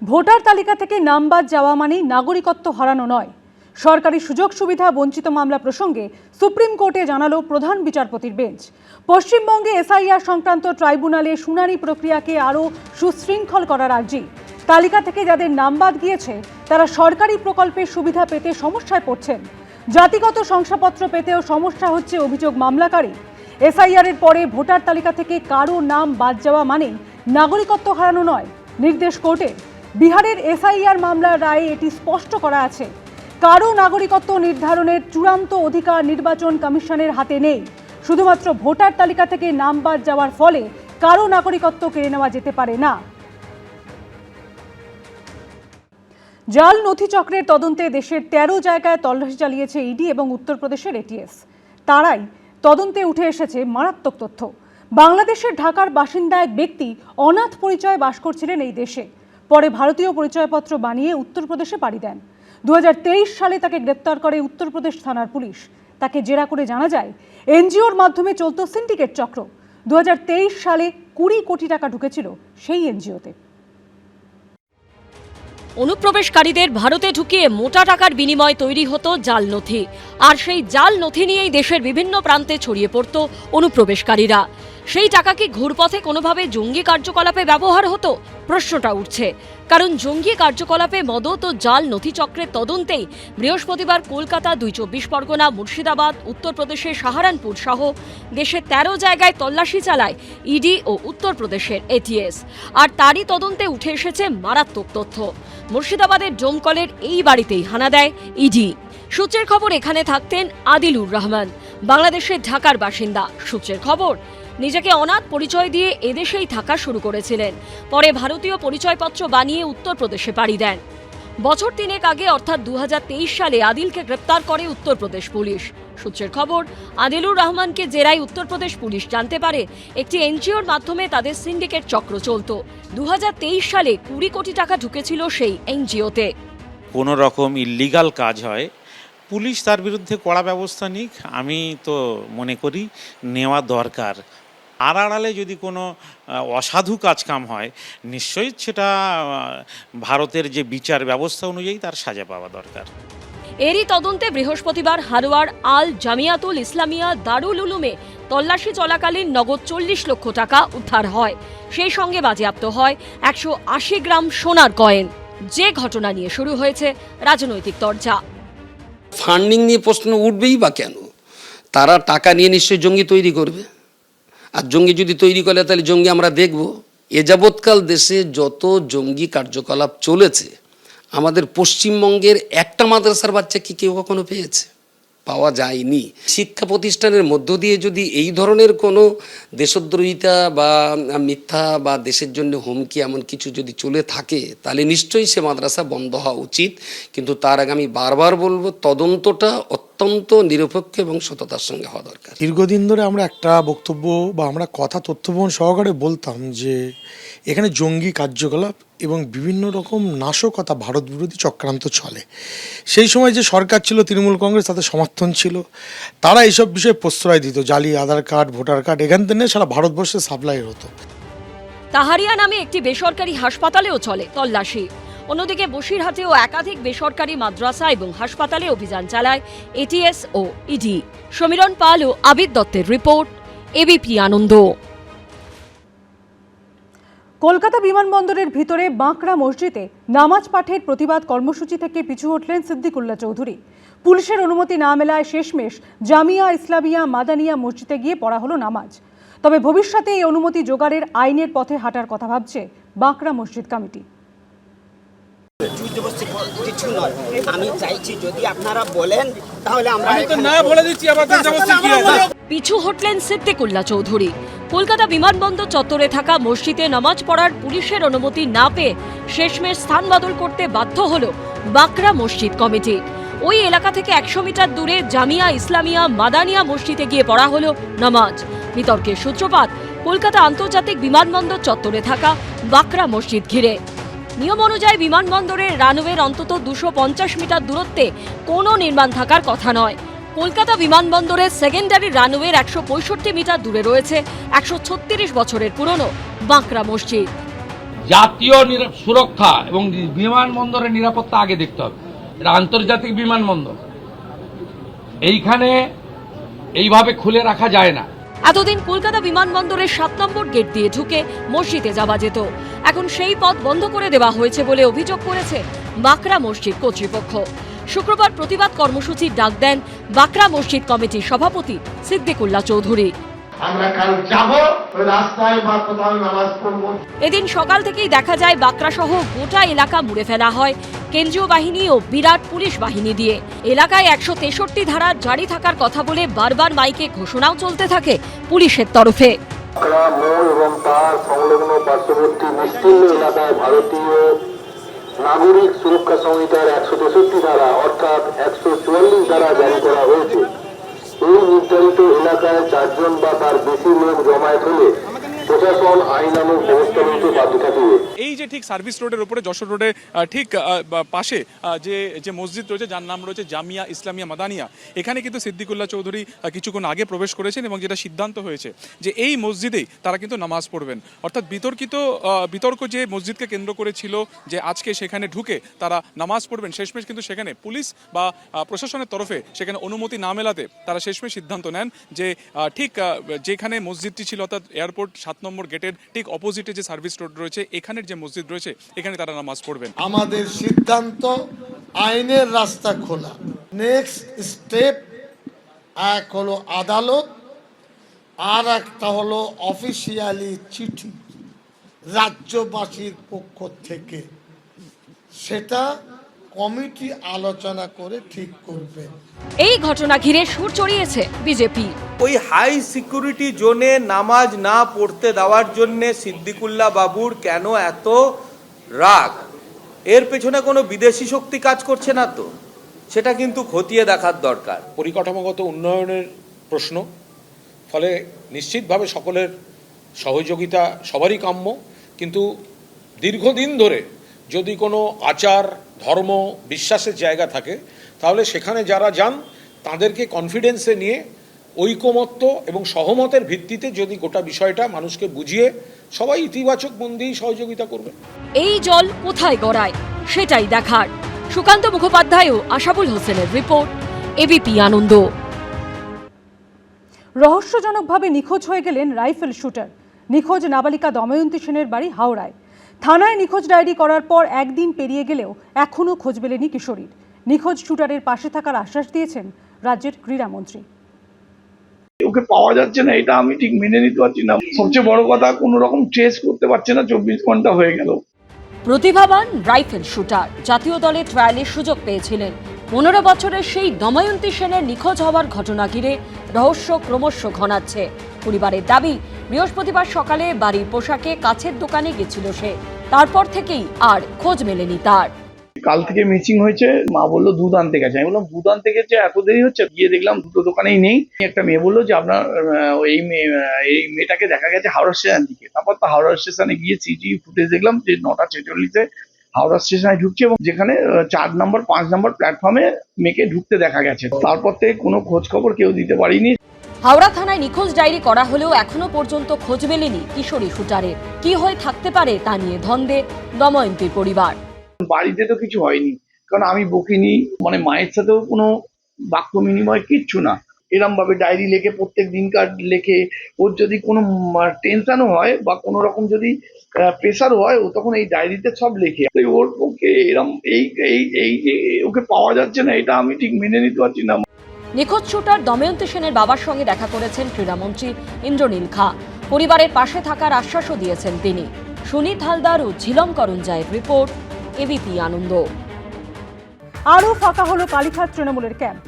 Voter তালিকা থেকে নাম বাদ যাওয়া মানেই নাগরিকত্ব হারানো নয়। সরকারি সুযোগ সুবিধা বঞ্চিত মামলা প্রসঙ্গে সুপ্রিম কোর্টে জানালো প্রধান বিচারপতির বেঞ্চ। পশ্চিমবঙ্গে এসআইআর সংক্রান্ত ট্রাইব্যুনালে শুনানি প্রক্রিয়াকে আরও সুশৃঙ্খল করার আর্জি। তালিকা থেকে যাদের নাম বাদ গিয়েছে তারা সরকারি প্রকল্পের সুবিধা পেতে সমস্যায় পড়ছেন। জাতিগত শংসাপত্র পেতেও সমস্যা হচ্ছে অভিযোগ মামলাকারী। এসআইআরের পরে ভোটার তালিকা থেকে কারো নাম বাদ যাওয়া মানেই নাগরিকত্ব হারানো নয়। নির্দেশ কোর্টের। বিহারের এসআইআর মামলার রায়ে এটি স্পষ্ট করা আছে। কারো নাগরিকত্ব নির্ধারণের চূড়ান্ত অধিকার নির্বাচন কমিশনের হাতে নেই। শুধুমাত্র ভোটার তালিকা থেকে নাম বাদ যাওয়ার ফলে কারো নাগরিকত্ব কেড়ে নেওয়া যেতে পারে না। জাল নথি চক্রের তদন্তে দেশের 13 জায়গায় তল্লাশি চালিয়েছে ইডি এবং উত্তরপ্রদেশের এটিএস। তারাই তদন্তে উঠে এসেছে মারাত্মক তথ্য। বাংলাদেশের ঢাকার বাসিন্দা এক ব্যক্তি অনাথ পরিচয়ে বাস করছিলেন এই দেশে। পরে ভারতীয় পরিচয়পত্র বানিয়ে উত্তরপ্রদেশে পাড়ি দেন। 2023 সালে তাকে গ্রেপ্তার করে উত্তরপ্রদেশ থানার পুলিশ। তাকে জেরা করে জানা যায় এনজিওর মাধ্যমে চলত সিন্ডিকেট চক্র। 2023 সালে 20 কোটি টাকা ঢুকেছিল সেই এনজিওতে। অনুপ্রবেশকারীদের ভারতে ঢুকিয়ে মোটা টাকার বিনিময়ে তৈরি হতো জাল নথি, আর সেই জাল নথি নিয়েই দেশের বিভিন্ন প্রান্তে ছড়িয়ে পড়ত অনুপ্রবেশকারীরা। সেই টাকা কি ঘুরপথে কোনোভাবে জঙ্গি কার্যকলাপে ব্যবহার হতো? প্রশ্নটা উঠছে, কারণ জঙ্গি কার্যকলাপে মদত ও জাল নথি চক্রের তদন্তেই বৃহস্পতিবার কলকাতা, 24 পরগনা, মুর্শিদাবাদ, উত্তরপ্রদেশের সাহারানপুর সহ দেশের 13 জায়গায় তল্লাশি চালায় ইডি ও উত্তরপ্রদেশের এটিএস। আর তারই তদন্তে উঠে এসেছে মারাত্মক তথ্য। মুর্শিদাবাদের ডোমকলের এই বাড়িতেই হানা দেয় ইডি। সূত্রের খবর, এখানে থাকতেন আদিলুর রহমান, বাংলাদেশের ঢাকার বাসিন্দা। সূত্রের খবর, নিজেকে অনাথ পরিচয় দিয়ে এদেশেই থাকা শুরু করেছিলেন। পরে ভারতীয় পরিচয়পত্র বানিয়ে উত্তরপ্রদেশে পাড়ি দেন। বছর 3 আগে অর্থাৎ 2023 সালে আদিলকে গ্রেপ্তার করে উত্তরপ্রদেশ পুলিশ। সূত্রের খবর, আদিলুর রহমানকে জেরায় উত্তরপ্রদেশ পুলিশ জানতে পারে একটি এনজিওর মাধ্যমে তাদের সিন্ডিকেট চক্র চলত। 2023 সালে 20 কোটি টাকা ঢুকেছিল সেই এনজিওতে। কোনো রকম ইল্লিগাল কাজ হয়, পুলিশ তার বিরুদ্ধে কড়া ব্যবস্থা নিক, আমি তো মনে করি নেওয়া দরকার। আড়ালে যদি কোনো অসাধু কাজকাম হয়, নিশ্চয়ই সেটা ভারতের যে বিচার ব্যবস্থা অনুযায়ী তার সাজা পাওয়া দরকার। এরই তদন্তে বৃহস্পতিবার হারোয়ার আল জামিয়াতুল ইসলামিয়া দারুল উলুমে তল্লাশি চলাকালীন নগদ 40 লক্ষ টাকা উদ্ধার হয়। সেই সঙ্গে বাজেয়াপ্ত হয় 180 গ্রাম সোনার কয়েন। যে ঘটনা নিয়ে শুরু হয়েছে রাজনৈতিক চর্চা। ফান্ডিং নিয়ে প্রশ্ন উঠবেই বা কেন? তারা টাকা নিয়ে নিশ্চয়ই জঙ্গি তৈরি করবে, আর জঙ্গি যদি তৈরি করে তাহলে জঙ্গি আমরা দেখব। এ যাবৎকাল দেশে যত জঙ্গি কার্যকলাপ চলেছে, আমাদের পশ্চিমবঙ্গের একটা মাদ্রাসার বাচ্চা কি কেউ কখনো পেয়েছে? পাওয়া যায়নি। শিক্ষা প্রতিষ্ঠানের মধ্য দিয়ে যদি এই ধরনের কোনো দেশদ্রোহিতা বা মিথ্যা বা দেশের জন্য হুমকি এমন কিছু যদি চলে থাকে, তাহলে নিশ্চয়ই সে মাদ্রাসা বন্ধ হওয়া উচিত। কিন্তু তার আগে আমি বারবার বলবো, তদন্তটা অত্যন্ত নিরপেক্ষ এবং সততার সঙ্গে হওয়া দরকার। দীর্ঘদিন ধরে আমরা একটা বক্তব্য বা আমরা কথা তথ্যবহন সহকারে বলতাম যে এখানে জঙ্গি কার্যকলাপ এবং বিভিন্ন রকম নাশকতা, ভারত বিরোধী চক্রান্ত চলে। সেই সময় যে সরকার ছিল তৃণমূল কংগ্রেস, তাদের সমর্থন ছিল, তারা এইসব বিষয়ে প্রশ্রয় দিত। জালি আধার কার্ড, ভোটার কার্ড এখান থেকে সারা ভারতবর্ষে সাপ্লাই হতো। তাহারিয়া নামে একটি বেসরকারি হাসপাতালেও চলে তল্লাশি। অন্যদিকে বসিরহাটেও একাধিক বেসরকারি মাদ্রাসা এবং হাসপাতালে অভিযান চালায় এটিএস ও ইডি। সমীরণ পাল ও আবিদ দত্তের রিপোর্ট, এবিপি আনন্দ। কলকাতা বিমানবন্দরের ভিতরে বাঁকড়া মসজিদে নামাজ পাঠের প্রতিবাদ কর্মসূচি থেকে পিছু হটলেন সিদ্দিকুল্লাহ চৌধুরী। পুলিশের অনুমতি না মেলায় শেষমেশ জামিয়া ইসলামিয়া মাদানিয়া মসজিদে গিয়ে পড়া হলো নামাজ। তবে ভবিষ্যতে এই অনুমতি জোগাড়ের আইনের পথে হাঁটার কথা ভাবছে বাঁকড়া মসজিদ কমিটি। কিছু নয়, আমি চাইছি যদি আপনারা বলেন তাহলে আমরা বলে দিচ্ছি। পিছু হটলেন সিদ্দিকুল্লাহ চৌধুরী। কলকাতা বিমানবন্দর চত্বরে থাকা মসজিদে নামাজ পড়ার পুলিশের অনুমতি না পেয়ে শেষমেশ স্থান বদল করতে বাধ্য হল বাঁকড়া মসজিদ কমিটি। ওই এলাকা থেকে 100 মিটার দূরে জামিয়া ইসলামিয়া মাদানিয়া মসজিদে গিয়ে পড়া হলো নামাজ। বিতর্কের সূত্রপাত কলকাতা আন্তর্জাতিক বিমানবন্দর চত্বরে থাকা বাঁকড়া মসজিদ ঘিরে। নিয়ম অনুযায়ী বিমানবন্দরের রানওয়ের অন্তত 250 মিটার দূরত্বে কোনো নির্মাণ থাকার কথা নয়। কলকাতা বিমানবন্দরের সেকেন্ডারি রানওয়ের 165 মিটার দূরে রয়েছে 136 বছরের পুরনো বাঁকড়া মসজিদ। জাতীয় সুরক্ষা এবং বিমানবন্দরের নিরাপত্তা আগে দেখতে হবে। এটা আন্তর্জাতিক বিমানবন্দর, এইখানে এইভাবে খুলে রাখা যায় না। এতদিন কলকাতা বিমানবন্দরের 7 নম্বর গেট দিয়ে ঢুকে মসজিদে যাওয়া যেত, এখন সেই পথ বন্ধ করে দেওয়া হয়েছে বলে অভিযোগ করেছে বাকরা মসজিদ কর্তৃপক্ষ। শুক্রবার প্রতিবাদ কর্মসূচির ডাক দেন বাকরা মসজিদ কমিটির সভাপতি সিদ্দিকুল্লাহ চৌধুরী। আমরা কাল যাব, ওই রাস্তায় বা কোথাও নামাজ পড়ব। এদিন সকাল থেকেই দেখা যায় বাকরা সহ গোটা এলাকা মুড়ে ফেলা হয় কেন্দ্রীয় বাহিনী ও বিরাট পুলিশ বাহিনী দিয়ে। এলাকায় 163 ধারা জারি থাকার কথা বলে বারবার মাইকে ঘোষণাও চলতে থাকে পুলিশের তরফে। বাকরা মোড় এবং তার সংলগ্ন পার্শ্ববর্তী বিস্তীর্ণ এলাকায় ভারতীয় নাগরিক সুরক্ষা সংহিতার 163 ধারা অর্থাৎ 144 ধারা জারি করা হয়েছে। এই নির্ধারিত এলাকায় 4 জন বা তার বেশি লোক জমায়েত হলে প্রশাসন আইনানুগ ব্যবস্থা নিতে বাধ্য থাকবে। এই যে ঠিক সার্ভিস রোডের উপরে, যশোর রোডে ঠিক পাশে যে মসজিদ রয়েছে যার নাম রয়েছে জামিয়া ইসলামিয়া মাদানিয়া, এখানে কিন্তু সিদ্দিকুল্লাহ চৌধুরী কিছুক্ষণ আগে প্রবেশ করেছেন এবং যেটা সিদ্ধান্ত হয়েছে যে এই মসজিদেই তারা কিন্তু নামাজ পড়বেন। অর্থাৎ বিতর্ক যে মসজিদকে কেন্দ্র করে ছিল যে আজকে সেখানে ঢুকে তারা নামাজ পড়বেন, শেষমেশ কিন্তু সেখানে পুলিশ বা প্রশাসনের তরফে সেখানে অনুমতি না মেলাতে তারা শেষমেশ সিদ্ধান্ত নেন যে ঠিক যেখানে মসজিদটি ছিল অর্থাৎ এয়ারপোর্ট 7 নম্বর গেটের ঠিক অপোজিটে যে সার্ভিস রোড রয়েছে, এখানের যে মসজিদ রয়েছে এখানে তারা নামাজ পড়বেন। আমাদের সিদ্ধান্ত আইনের রাস্তা খোলা। নেক্সট স্টেপ, এক হলো আদালত, আর একটা হলো অফিসিয়ালি চিঠি রাজ্যবাসীর পক্ষ থেকে, সেটা কমিটি আলোচনা করে ঠিক করবে। এই ঘটনা ঘিরে সুর চড়িয়েছে বিজেপি। ওই হাই সিকিউরিটি জোনে নামাজ না পড়তে দেওয়ার জন্য সিদ্দিকুল্লাহ বাবুর কেন এত রাগ? এর পেছনে কোনো বিদেশি শক্তি কাজ করছে না তো? সেটা কিন্তু খতিয়ে দেখার দরকার। পরিকাঠামোগত উন্নয়নের প্রশ্ন, ফলে নিশ্চিতভাবে সকলের সহযোগিতা সবারই কাম্য, কিন্তু দীর্ঘদিন ধরে যদি কোনো আচার ধর্ম বিশ্বাসের জায়গা থাকে তাহলে সেখানে যারা যান তাদেরকে কনফিডেন্সে নিয়ে ঐকমত্য এবং সহমতের ভিত্তিতে যদি গোটা বিষয়টা মানুষকে বুঝিয়ে সবাই ইতিবাচক মন দিয়েই সহযোগিতা করবে। এই জল কোথায় গড়ায় সেটাই দেখার। সুকান্ত মুখোপাধ্যায় ও আশাবুল হোসেনের রিপোর্ট, এবিপি আনন্দ। রহস্যজনকভাবে নিখোঁজ হয়ে গেলেন রাইফেল শুটার। নিখোঁজ নাবালিকা দময়ন্তী সেনের বাড়ি হাওড়ায়। থানায় নিখোঁজ ডায়েরি করার পর একদিন পেরিয়ে গেলেও এখনও খোঁজ মেলেনি কিশোরীর। নিখোঁজ শুটারের পাশে থাকার আশ্বাস দিয়েছেন রাজ্যের ক্রীড়ামন্ত্রী। ওকে পাওয়া যাচ্ছে না, এটা আমি ঠিক মেনে নিতে পারছি না। সবচেয়ে বড় কথা, কোনো রকম ট্রেস করতে পারছে না, 24 ঘন্টা হয়ে গেল। প্রতিভাবান রাইফেল শুটার জাতীয় দলে ট্রায়ালের সুযোগ পেয়েছিলেন। 15 বছরের সেই দময়ন্তী সেনের নিখোঁজ হওয়ার ঘটনা ঘিরে রহস্য ক্রমশ ঘনাচ্ছে। পরিবারের দাবি, বৃহস্পতিবার সকালে বাড়ির পোশাকে কাছের দোকানে গেছিল সে, তারপর থেকেই আর খোঁজ মেলেনি তার। কাল থেকে মিসিং হয়েছে, মা বললো দুধ আনতে গেছে। আমি বললাম দুধ আনতে গেছে, এত দেরি হচ্ছে? গিয়ে দেখলাম দুটো দোকানেই নেই। একটা মেয়ে বললো যে আপনার এই মেয়েটাকে দেখা গেছে হাওড়া স্টেশন দিকে। তারপর তো হাওড়া স্টেশনে গিয়ে সিটিভি ফুটেজ দেখলাম যে 9:46-এ হাওড়া স্টেশনে ঢুকছে এবং যেখানে 4 নম্বর 5 নম্বর প্ল্যাটফর্মে মেয়েকে ঢুকতে দেখা গেছে। তারপর থেকে কোনো খোঁজ খবর কেউ দিতে পারিনি। হাওড়া থানায় নিখোঁজ ডায়েরি করা হলেও এখনো পর্যন্ত খোঁজ মেলেনি কিশোরী শুটারের। কি হয়ে থাকতে পারে তা নিয়ে ধন্দে দময়ন্তীর পরিবার। বাড়িতে তো কিছু হয়নি, কারণ আমি বকিনি, মানে মায়ের সাথেও কোনো বাক্য বিনিময় কিচ্ছু না। এরম ভাবে ডায়েরি লেখে, প্রত্যেক দিনকার লেখে। ওর যদি কোনো টেনশনও হয় বা কোনো রকম যদি প্রেশার হয়, ও তখন এই ডায়েরিতে সব লেখে। ওর পক্ষে এরম এই ওকে পাওয়া যাচ্ছে না, এটা আমি ঠিক মেনে নিতে পারছি না। নিখোঁজ শুটার দময়ন্তী সেনের বাবার সঙ্গে দেখা করেছেন ক্রীড়ামন্ত্রী ইন্দ্রনীল খা। পরিবারের পাশে থাকার আশ্বাসও দিয়েছেন তিনি। সুনীত হালদার ও ঝিলম করঞ্জায়ের রিপোর্ট, এবিপি আনন্দ। আরও ফাঁকা হলো কালীঘাট তৃণমূলের ক্যাম্প।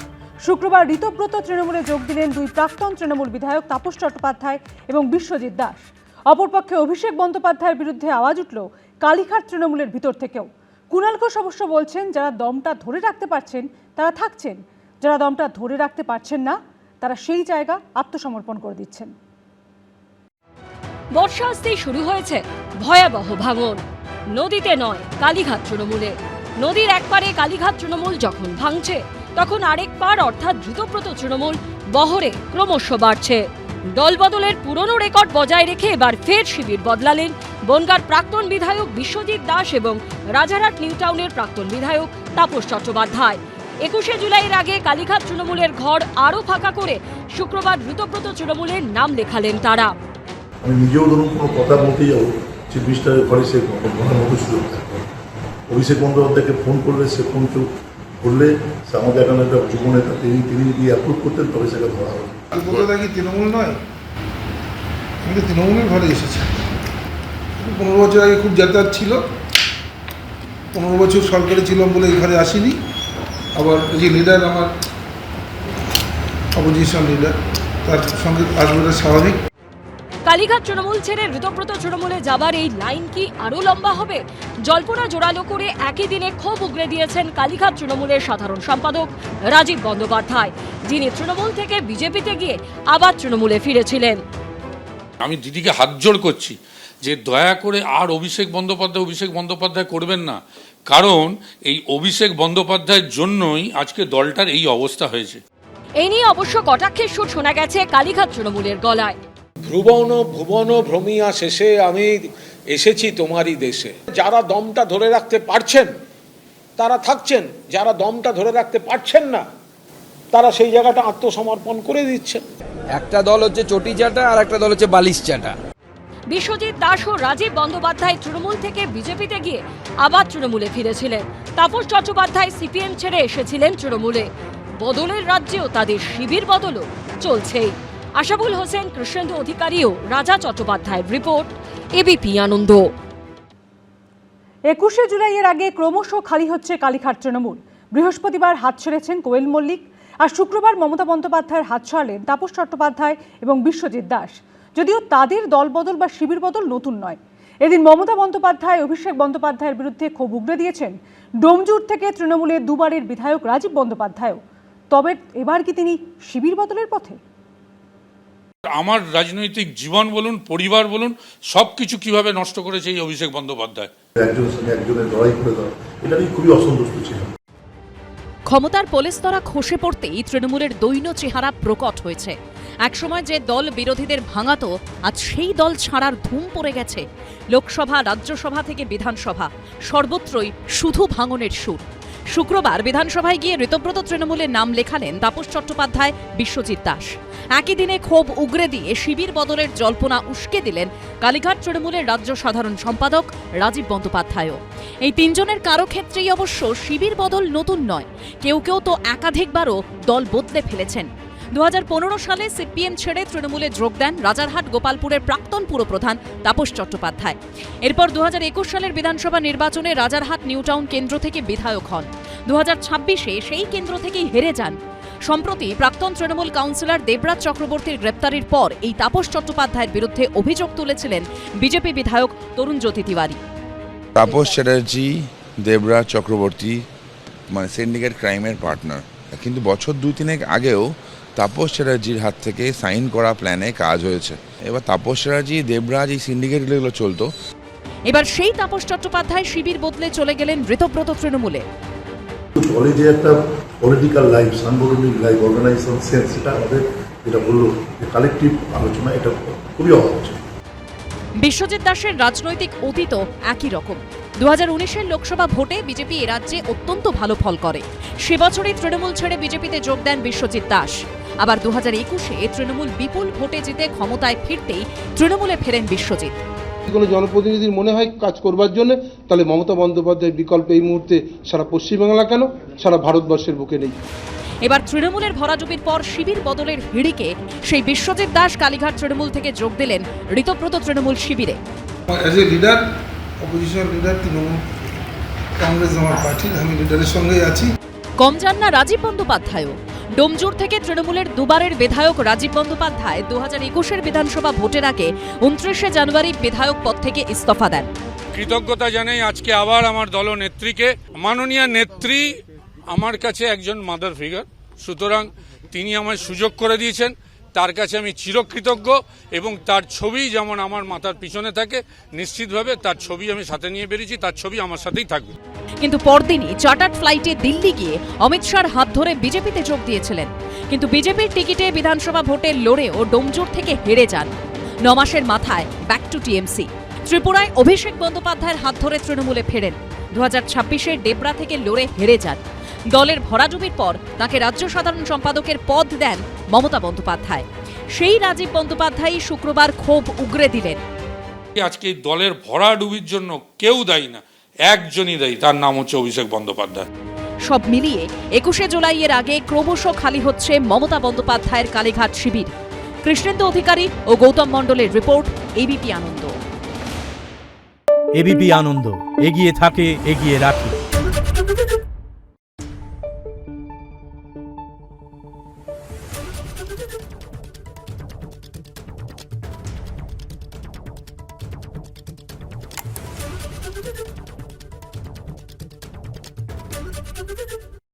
শুক্রবার ঋতব্রত তৃণমূলে যোগ দিলেন 2 প্রাক্তন তৃণমূল বিধায়ক তাপস চট্টোপাধ্যায় এবং বিশ্বজিৎ দাস। অপরপক্ষে অভিষেক বন্দ্যোপাধ্যায়ের বিরুদ্ধে আওয়াজ উঠল কালীঘাট তৃণমূলের ভিতর থেকেও। কুণাল ঘোষ অবশ্য বলছেন, যারা দমটা ধরে রাখতে পারছেন তারা থাকছেন, যারা দমটা ধরে রাখতে পারছেন না তারা সেই জায়গা আত্মসমর্পণ করে দিচ্ছেন। বর্ষা আসতেই শুরু হয়েছে ভয়াবহ ভাঙন। নদীতে নয়, কালীঘাট তৃণমূলে। নদীর একপারে কালীঘাট তৃণমূল যখন ভাঙছে, তখন আরেক পার অর্থাৎ ঋতব্রত তৃণমূল বহরে ক্রমশ বাড়ছে। দলবদলের পুরনো রেকর্ড বজায় রেখে এবার ফের শিবির বদলালেন বনগাঁর প্রাক্তন বিধায়ক বিশ্বজিৎ দাস এবং রাজারহাট নিউ টাউনের প্রাক্তন বিধায়ক তাপস চট্টোপাধ্যায়। 21শে জুলাইয়ের আগে কালীঘাট তৃণমূলের ঘর আরও ফাঁকা করে শুক্রবার ঋতব্রত তৃণমূলের নাম লেখালেন তারা। আমি নিজেও ধরুন কোনো কথা বলতে যাবো, চিফ মিনিস্টারের ঘরে সে ঘরের মতো সুযোগ থাকবে। অভিষেক বন্দ্যোপাধ্যায়কে ফোন করলে সে ফোন কেউ করলে সে আমাদের এখানে একটা যুব নেতা, তিনি যদি অ্যাপ্রুভ করতেন তবে সেটা ধরা হবে। কলকাতা কি তৃণমূল নয়? আমি তো তৃণমূলের ঘরে এসেছি। 15 বছর আগে খুব যাতায়াত ছিল, 15 বছর সরকারি ছিলাম বলে এই ঘরে আসিনি। আবার এই যে লিডার, আমার অপোজিশন লিডার, তার সঙ্গে আসবেটা স্বাভাবিক। কালীঘাট তৃণমূল ছেড়ে ঋতব্রত তৃণমূলে যাবার এই লাইন কি আরও লম্বা হবে? জল্পনা জোরালো করে একই দিনে ক্ষোভ উগরে দিয়েছেন কালীঘাট তৃণমূলের সাধারণ সম্পাদক রাজীব বন্দ্যোপাধ্যায়, যিনি তৃণমূল থেকে বিজেপিতে গিয়ে আবার তৃণমূলে ফিরেছিলেন। আমি দিদিকে হাত জোড় করছি যে দয়া করে আর অভিষেক বন্দ্যোপাধ্যায় করবেন না, কারণ এই অভিষেক বন্দ্যোপাধ্যায়ের জন্যই আজকে দলটার এই অবস্থা হয়েছে। এই নিয়ে অবশ্য কটাক্ষের সুর শোনা গেছে কালীঘাট তৃণমূলের গলায়। ভুবন ভুবন ভ্রমিয়া শেষে আমি এসেছি তোমারই দেশে। যারা দমটা ধরে রাখতে পারছেন তারা থাকছেন, যারা দমটা ধরে রাখতে পারছেন না তারা সেই জায়গাটা আত্মসমর্পণ করে দিচ্ছেন। একটা দল হচ্ছে চটি চাটা আর একটা দল হচ্ছে বালিশ চাটা। বিশ্বজিৎ দাস ও রাজীব বন্দ্যোপাধ্যায় তৃণমূল থেকে বিজেপিতে গিয়ে আবার তৃণমূলে ফিরেছিলেন। তাপস চট্টোপাধ্যায় সিপিএম ছেড়ে এসেছিলেন তৃণমূলে। বদলের রাজ্যেও তাদের শিবির বদলও চলছেই। আশাবুল হোসেন, কৃষ্ণেন্দু অধিকারী ও রাজা চট্টোপাধ্যায়ের রিপোর্ট, এবিপি আনন্দ। 21শে জুলাইয়ের আগে ক্রমশ খালি হচ্ছে কালীঘাট তৃণমূল। বৃহস্পতিবার হাত ছেড়েছেন কোয়েল মল্লিক, আর শুক্রবার মমতা বন্দ্যোপাধ্যায়ের হাত ছাড়লেন তাপস চট্টোপাধ্যায় এবং বিশ্বজিৎ দাস। যদিও তাদের দলবদল বা শিবির বদল নতুন নয়। এদিন মমতা বন্দ্যোপাধ্যায় অভিষেক বন্দ্যোপাধ্যায়ের বিরুদ্ধে ক্ষোভ উগরে দিয়েছেন ডোমজুর থেকে তৃণমূলের দুবারের বিধায়ক রাজীব বন্দ্যোপাধ্যায়ও। তবে এবার কি তিনি শিবির বদলের পথে? আমার রাজনৈতিক জীবন বলুন, পরিবার বলুন, সবকিছু কিভাবে নষ্ট করেছে এই অভিষেক বন্দ্যোপাধ্যায়। একজনের সঙ্গে একজনের লড়াই করে দেওয়া, এটা নিয়ে খুবই অসন্তুষ্ট ছিল। ক্ষমতার পোলেস্তরা খসে পড়তেই তৃণমূলের দৈন্য চেহারা প্রকট হয়েছে। একসময় যে দল বিরোধীদের ভাঙাতো, আজ সেই দল ছাড়ার ধুম পড়ে গেছে। লোকসভা, রাজ্যসভা থেকে বিধানসভা, সর্বত্রই শুধু ভাঙনের সুর। শুক্রবার বিধানসভায় গিয়ে ঋতব্রত তৃণমূলের নাম লেখালেন তাপস চট্টোপাধ্যায়, বিশ্বজিৎ দাস। একই দিনে ক্ষোভ উগরে দিয়ে শিবির বদলের জল্পনা উস্কে দিলেন কালীঘাট তৃণমূলের রাজ্য সাধারণ সম্পাদক রাজীব বন্দ্যোপাধ্যায়ও। এই তিনজনের কারো ক্ষেত্রেই অবশ্য শিবির বদল নতুন নয়। কেউ কেউ তো একাধিকবারও দল বদলে ফেলেছেন। 2015 সালে সিপিএম ছেড়ে তৃণমূলে যোগ দেন রাজারহাট গোপালপুরের প্রাক্তন পুরপ্রধান তাপস চট্টোপাধ্যায়। এরপর 2021 সালের বিধানসভা নির্বাচনে রাজারহাট নিউ টাউন কেন্দ্র থেকে বিধায়ক হন। 2026-এ সেই কেন্দ্র থেকেই হেরে যান। সম্প্রতি প্রাক্তন তৃণমূল কাউন্সিলর দেবরাজ চক্রবর্তীর গ্রেপ্তারির পর এই তাপস চট্টোপাধ্যায়ের বিরুদ্ধে অভিযোগ তুলেছিলেন বিজেপি বিধায়ক তরুণ জ্যোতি তিওয়ারি। তাপস চ্যাটার্জি, দেবরাজ চক্রবর্তী মানে সিন্ডিকেট ক্রাইমের পার্টনার, কিন্তু বছর 2-3 আগেও তাপস চ্যাটার্জির হাত থেকে সাইন করা প্ল্যানে কাজ হয়েছে। এবার তাপস চ্যাটার্জি, দেবরাজ, এই সিন্ডিকেটগুলো চলতো। এবার সেই তাপস চট্টোপাধ্যায় শিবির বদলে চলে গেলেন ঋতব্রত তৃণমূলে। দলে যে একটা পলিটিক্যাল লাইফ, সাংগঠনিক লাইফ, অর্গানাইজেশন সেন্স, এটা আমাদের যেটা বললো যে কালেকটিভ আলোচনা, এটা খুবই অভাব ছিল। বিশ্বজিৎ দাসের রাজনৈতিক অতীতও একই রকম। 2019-এর লোকসভা ভোটে বিজেপি এ রাজ্যে অত্যন্ত ভালো ফল করে। সে বছরই তৃণমূল ছেড়ে বিজেপিতে যোগ দেন বিশ্বজিৎ দাস। আবার 2021-এ তৃণমূল বিপুল ভোটে জিতে ক্ষমতায় ফিরতেই তৃণমূলে ফেরেন বিশ্বজিৎ। কোনো জনপ্রতিনিধির মনে হয় কাজ করবার জন্য, তাহলে মমতা বন্দ্যোপাধ্যায়ের বিকল্প এই মুহূর্তে সারা পশ্চিমবাংলা কেন, সারা ভারতবর্ষের বুকে নেই। এবার তৃণমূলের ভরাডুবির পর শিবির বদলের হিড়িকে সেই বিশ্বজিৎ দাস কালীঘাট তৃণমূল থেকে যোগ দিলেন ঋতব্রত তৃণমূল শিবিরে। As a leader, opposition leader, Trinamool Congress আমার পার্টির, আমি লিডারের সঙ্গেই আছি। কম যান না রাজীব বন্দ্যোপাধ্যায়ও। ডোমজুর থেকে তৃণমূলের দুবারের বিধায়ক রাজীব বন্দ্যোপাধ্যায় 2021-এর বিধানসভা ভোটের আগে 29শে জানুয়ারি বিধায়ক পদ থেকে ইস্তফা দেন। কৃতজ্ঞতা জানাই আজকে আবার আমার দলনেত্রীকে। মাননীয় নেত্রী আমার কাছে একজন মাদার ফিগার, সুতরাং তিনি আমায় সুযোগ করে দিয়েছেন, তার কাছে আমি চিরকৃতজ্ঞ। এবং তার ছবি যেমন আমার মাথার পিছনে থাকে, নিশ্চিতভাবে তার ছবি আমি সাথে নিয়ে বেরিয়েছি, তার ছবি আমার সাথেই থাকবে। কিন্তু পরদিনই চার্টার্ড ফ্লাইটে দিল্লি গিয়ে অমিত শাহর হাত ধরে বিজেপিতে যোগ দিয়েছিলেন। কিন্তু বিজেপির টিকিটে বিধানসভা ভোটে লড়েও ডোমজুর থেকে হেরে যান। 9 মাসের মাথায় ব্যাক টু টিএমসি। ত্রিপুরায় অভিষেক বন্দ্যোপাধ্যায়ের হাত ধরে তৃণমূলে ফেরেন। 2026-এ ডেবরা থেকে লড়ে হেরে যান। দলের ভরাডুবির পর তাকে রাজ্য সাধারণ সম্পাদকের পদ দেন মমতা বন্দ্যোপাধ্যায়। সেই রাজীব বন্দ্যোপাধ্যায় শুক্রবার ক্ষোভ উগরে দিলেন। আজকে এই দলের ভরাডুবির জন্য কেউ দায়ী না, একজনই দায়ী, তার নাম হচ্ছে অভিষেক বন্দ্যোপাধ্যায়। সব মিলিয়ে 21শে জুলাইয়ের আগে ক্রমশ খালি হচ্ছে মমতা বন্দ্যোপাধ্যায়ের কালীঘাট শিবির। কৃষ্ণেন্দু অধিকারী ও গৌতম মণ্ডলের রিপোর্ট, এবিপি আনন্দ। এবিপি আনন্দ, এগিয়ে থাকে, এগিয়ে রাখে।